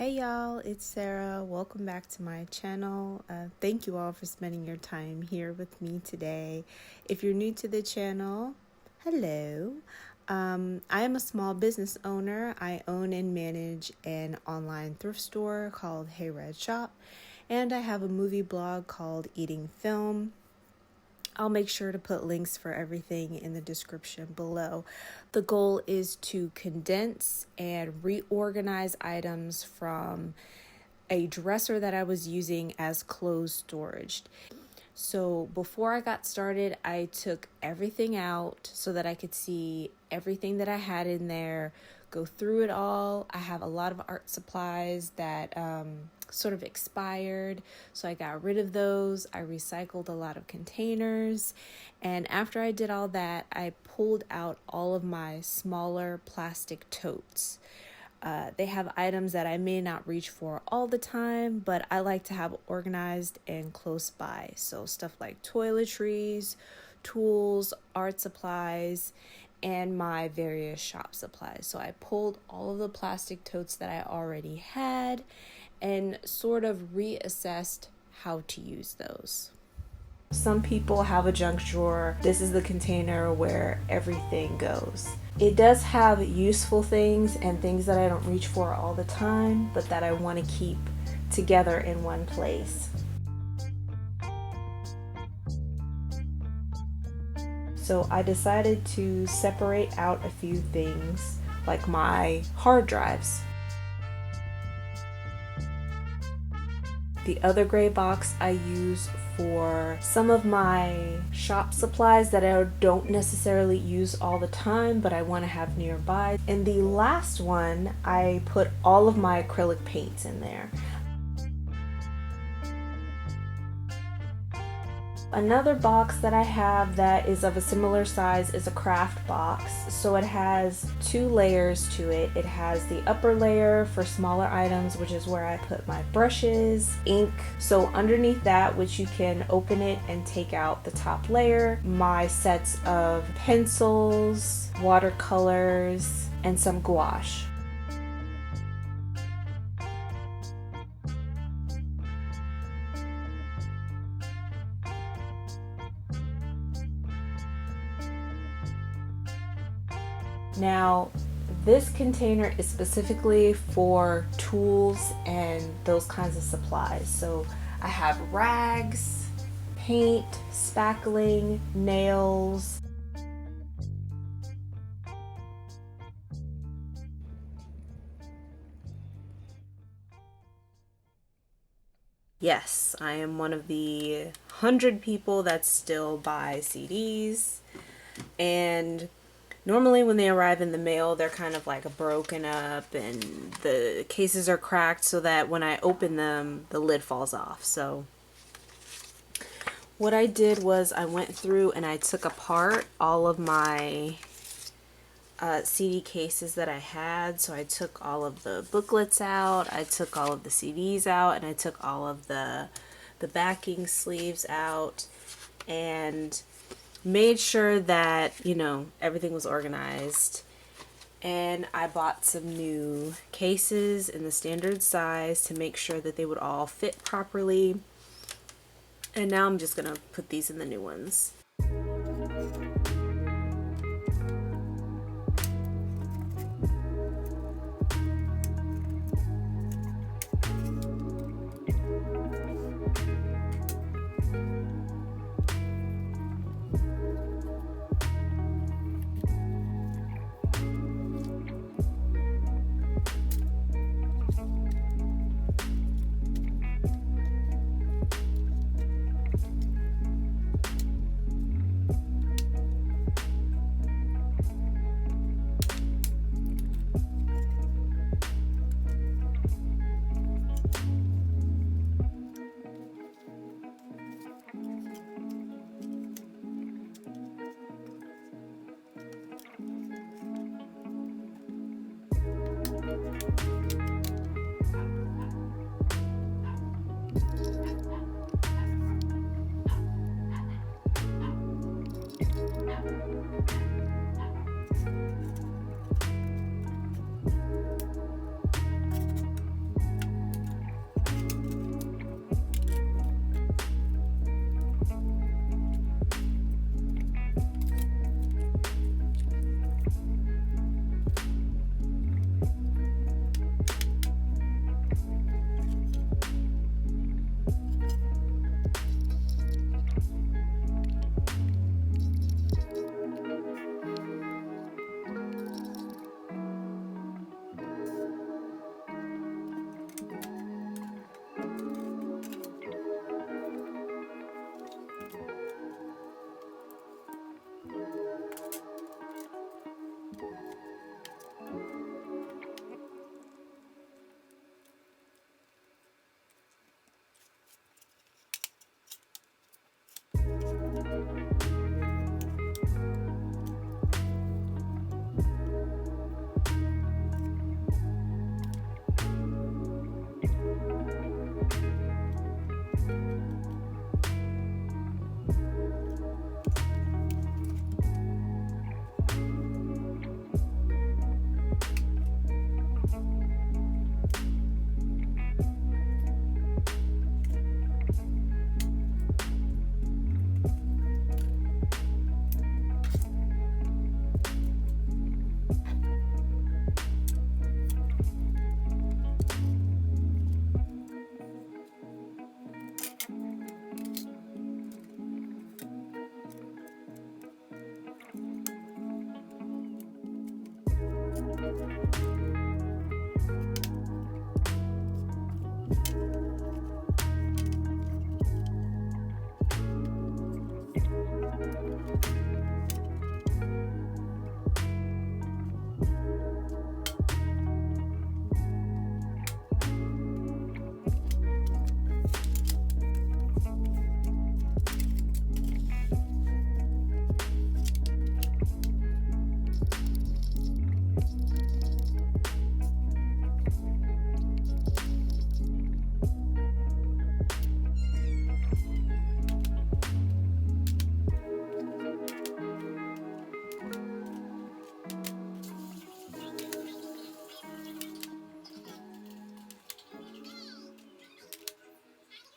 Hey y'all, it's Sarah. Welcome back to my channel. Thank you all for spending your time here with me today. If you're new to the channel, hello. I am a small business owner. I own and manage an online thrift store called Hey Red Shop, and I have a movie blog called Eating Film. I'll make sure to put links for everything in the description below. The goal is to condense and reorganize items from a dresser that I was using as clothes storage. So before I got started, I took everything out so that I could see everything that I had in there, go through it all. I have a lot of art supplies that sort of expired, so I got rid of those. I recycled a lot of containers, and after I did all that, I pulled out all of my smaller plastic totes. They have items that I may not reach for all the time, but I like to have organized and close by. So stuff like toiletries, tools, art supplies, and my various shop supplies. So I pulled all of the plastic totes that I already had and sort of reassessed how to use those. Some people have a junk drawer. This is the container where everything goes. It does have useful things and things that I don't reach for all the time, but that I want to keep together in one place. So I decided to separate out a few things, like my hard drives. The other gray box I use for some of my shop supplies that I don't necessarily use all the time, but I want to have nearby. And the last one, I put all of my acrylic paints in there. Another box that I have that is of a similar size is a craft box. So it has two layers to it. It has the upper layer for smaller items, which is where I put my brushes, ink. So underneath that, which you can open it and take out the top layer, my sets of pencils, watercolors, and some gouache. Now, this container is specifically for tools and those kinds of supplies. So I have rags, paint, spackling, nails. Yes, I am one of the 100 people that still buy CDs, and normally when they arrive in the mail, they're kind of like broken up and the cases are cracked so that when I open them, the lid falls off. So what I did was I went through and I took apart all of my CD cases that I had. So I took all of the booklets out, I took all of the CDs out, and I took all of the backing sleeves out, and made sure that, you know, everything was organized. And I bought some new cases in the standard size to make sure that they would all fit properly. And now I'm just gonna put these in the new ones.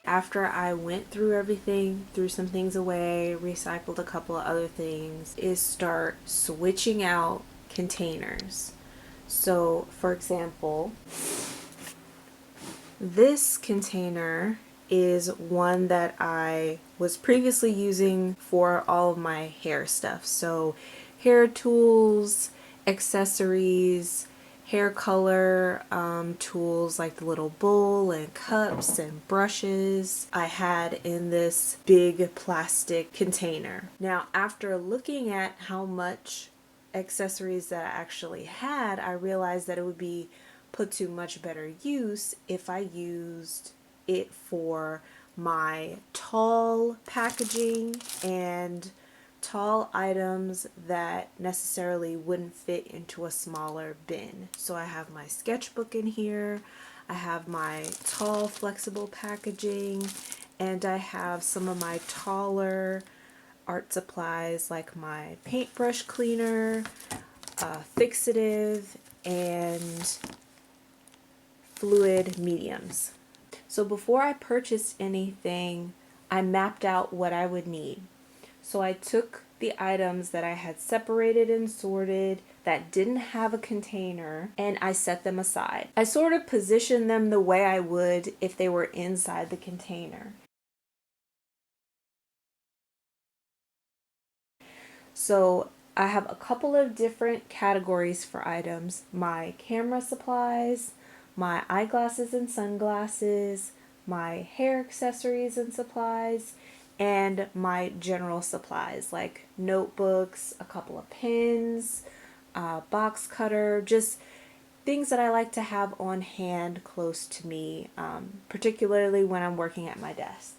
After I went through everything, threw some things away, recycled a couple of other things, is start switching out containers. So, for example, this container is one that I was previously using for all of my hair stuff. So, hair tools, accessories, hair color tools like the little bowl and cups and brushes I had in this big plastic container. Now, after looking at how much accessories that I actually had, I realized that it would be put to much better use if I used it for my tall packaging and tall items that necessarily wouldn't fit into a smaller bin. So I have my sketchbook in here, I have my tall flexible packaging, and I have some of my taller art supplies like my paintbrush cleaner, fixative, and fluid mediums. So before I purchased anything, I mapped out what I would need. So I took the items that I had separated and sorted that didn't have a container, and I set them aside. I sort of positioned them the way I would if they were inside the container. So I have a couple of different categories for items: my camera supplies, my eyeglasses and sunglasses, my hair accessories and supplies, and my general supplies like notebooks, a couple of pens, box cutter, just things that I like to have on hand close to me, particularly when I'm working at my desk.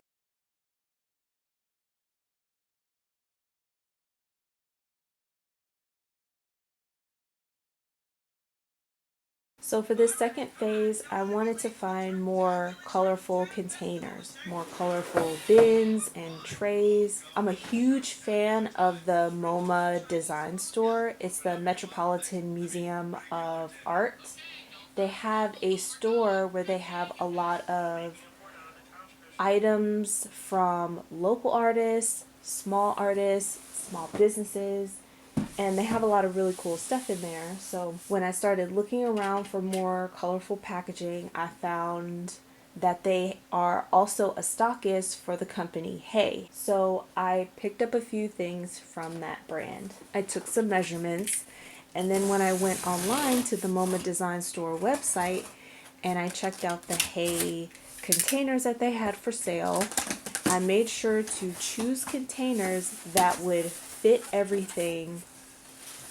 So for this second phase, I wanted to find more colorful containers, more colorful bins and trays. I'm a huge fan of the MOMA Design Store. It's the Metropolitan Museum of Art. They have a store where they have a lot of items from local artists, small businesses, and they have a lot of really cool stuff in there. So when I started looking around for more colorful packaging, I found that they are also a stockist for the company HEFTY. So I picked up a few things from that brand. I took some measurements, and then when I went online to the MoMA Design Store website and I checked out the HEFTY containers that they had for sale, I made sure to choose containers that would fit everything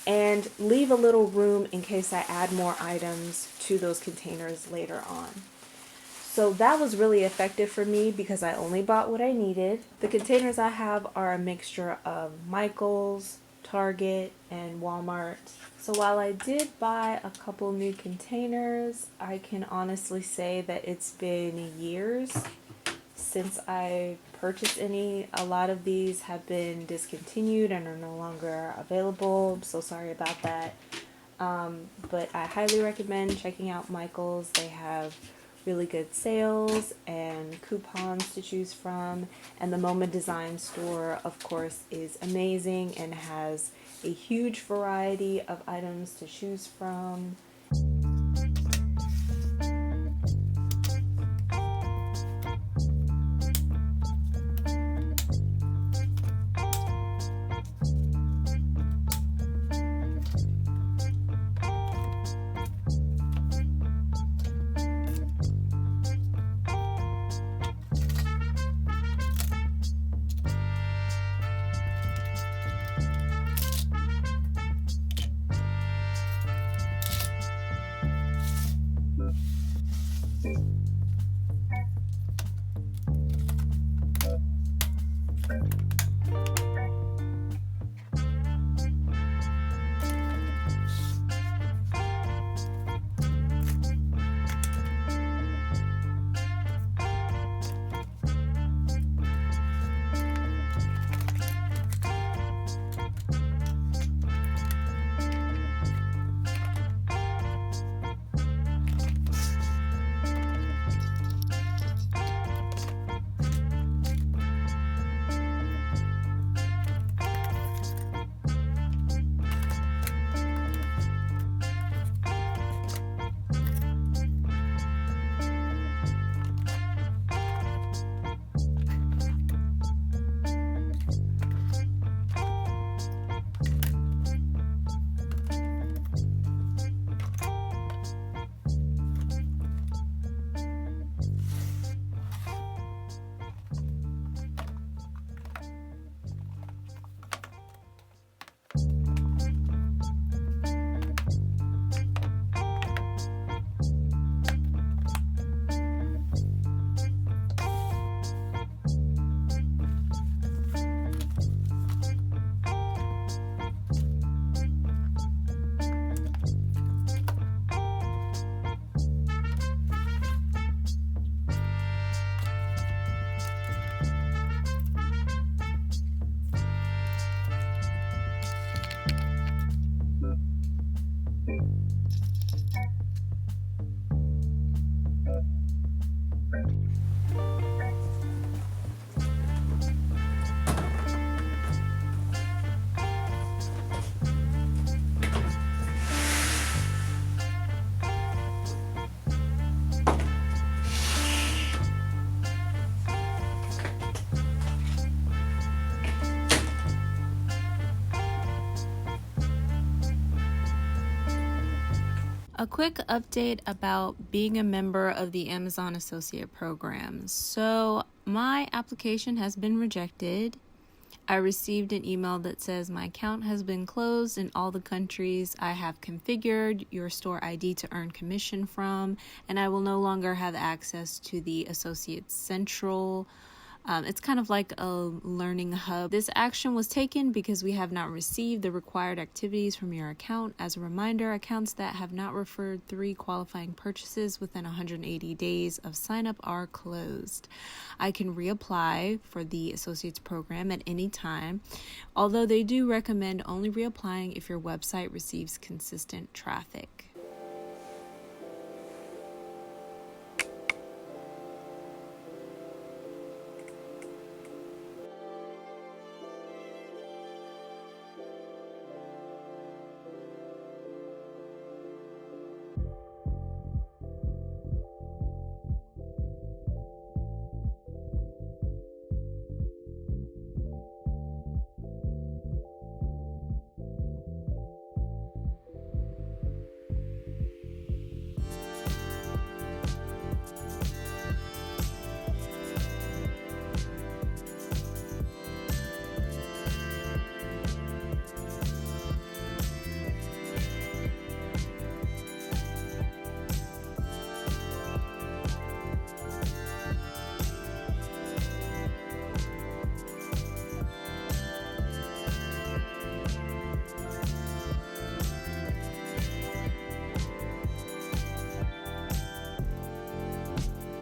and leave a little room in case I add more items to those containers later on. So that was really effective for me because I only bought what I needed. The containers I have are a mixture of Michaels, Target, and Walmart. So while I did buy a couple new containers, I can honestly say that it's been years since I purchased any. A lot of these have been discontinued and are no longer available. I'm so sorry about that. But I highly recommend checking out Michaels. They have really good sales and coupons to choose from. And the MoMA Design Store, of course, is amazing and has a huge variety of items to choose from. A quick update about being a member of the Amazon Associate Program. So my application has been rejected. I received an email that says my account has been closed in all the countries I have configured your store ID to earn commission from, and I will no longer have access to the Associate Central. It's kind of like a learning hub. This action was taken because we have not received the required activities from your account. As a reminder, accounts that have not referred 3 qualifying purchases within 180 days of sign up are closed. I can reapply for the Associates program at any time, although they do recommend only reapplying if your website receives consistent traffic.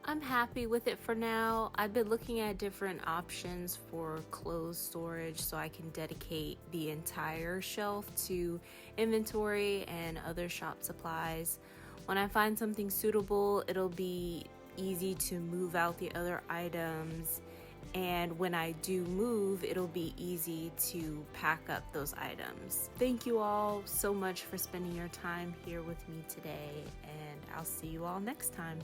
I'm happy with it for now. I've been looking at different options for clothes storage so I can dedicate the entire shelf to inventory and other shop supplies. When I find something suitable, it'll be easy to move out the other items, and when I do move, it'll be easy to pack up those items. Thank you all so much for spending your time here with me today, and I'll see you all next time.